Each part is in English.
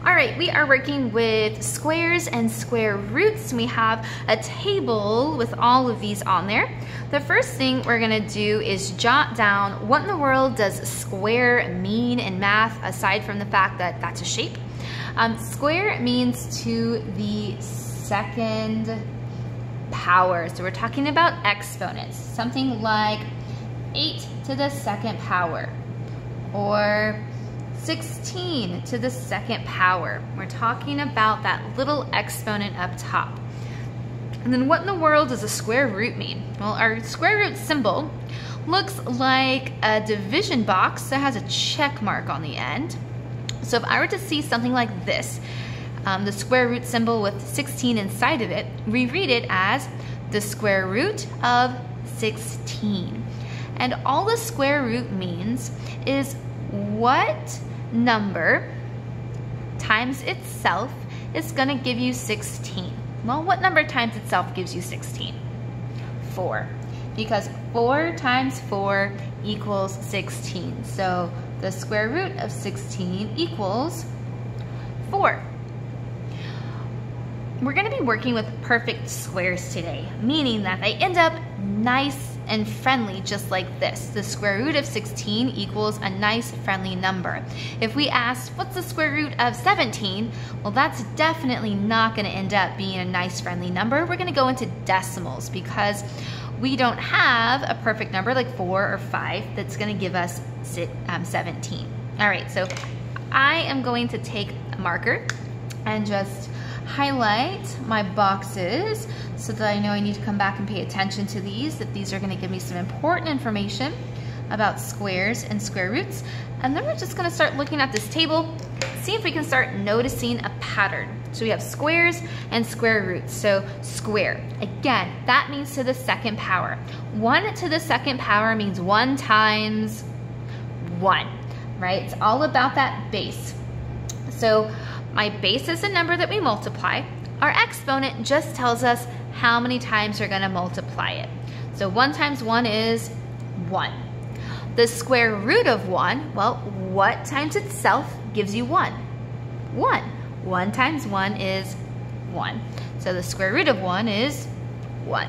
All right, we are working with squares and square roots. We have a table with all of these on there. The first thing we're gonna do is jot down what in the world does square mean in math, aside from the fact that that's a shape. Square means to the second power. So we're talking about exponents, something like 8 to the second power, or 16 to the second power. We're talking about that little exponent up top. And then what in the world does a square root mean? Well, our square root symbol looks like a division box that has a check mark on the end. So if I were to see something like this, the square root symbol with 16 inside of it, we read it as the square root of 16. And all the square root means is what number times itself is going to give you 16. Well, what number times itself gives you 16? 4. Because 4 times 4 equals 16. So the square root of 16 equals 4. We're going to be working with perfect squares today, meaning that they end up nice and friendly, just like this. The square root of 16 equals a nice friendly number. If we asked, what's the square root of 17? Well, that's definitely not going to end up being a nice friendly number. We're going to go into decimals because we don't have a perfect number like 4 or 5 that's going to give us 17. All right, so I am going to take a marker and just highlight my boxes so that I know I need to come back and pay attention to these, that these are going to give me some important information about squares and square roots. And then we're just going to start looking at this table, see if we can start noticing a pattern. So we have squares and square roots. So square, again, that means to the second power. 1 to the second power means 1 times 1, right? It's all about that base. So my base is a number that we multiply. Our exponent just tells us how many times we're going to multiply it. So 1 times 1 is 1. The square root of 1, well, what times itself gives you 1? 1. 1 times 1 is 1. So the square root of 1 is 1.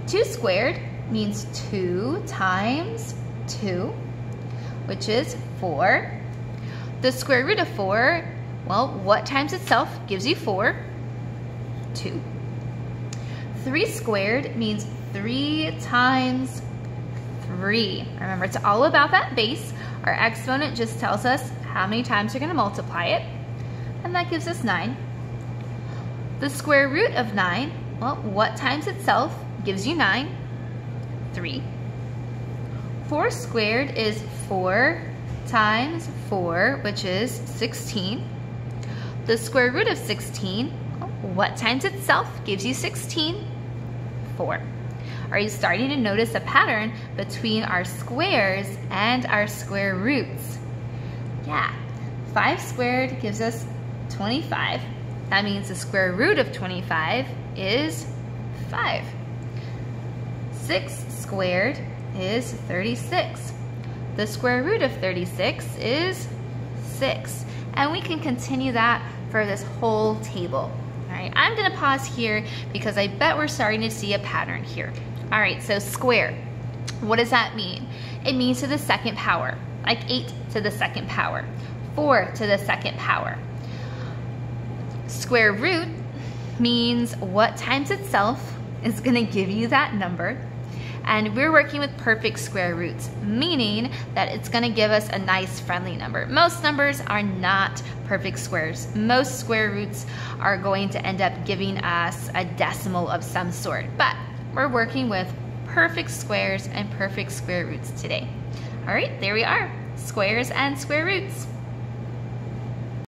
2 squared means 2 times 2, which is 4. The square root of 4, well, what times itself gives you 4? 2. 3 squared means 3 times 3. Remember, it's all about that base. Our exponent just tells us how many times we're going to multiply it, and that gives us 9. The square root of 9, well, what times itself gives you 9? 3. 4 squared is 4 times 4, which is 16. The square root of 16, what times itself gives you 16? 4. Are you starting to notice a pattern between our squares and our square roots? Yeah, 5 squared gives us 25. That means the square root of 25 is 5. 6 squared is 36. The square root of 36 is 6. And we can continue that for this whole table. All right, I'm gonna pause here because I bet we're starting to see a pattern here. All right, so square, what does that mean? It means to the second power, like 8 to the second power, 4 to the second power. Square root means what times itself is gonna give you that number. And we're working with perfect square roots, meaning that it's going to give us a nice friendly number. Most numbers are not perfect squares. Most square roots are going to end up giving us a decimal of some sort, but we're working with perfect squares and perfect square roots today. All right, there we are, squares and square roots.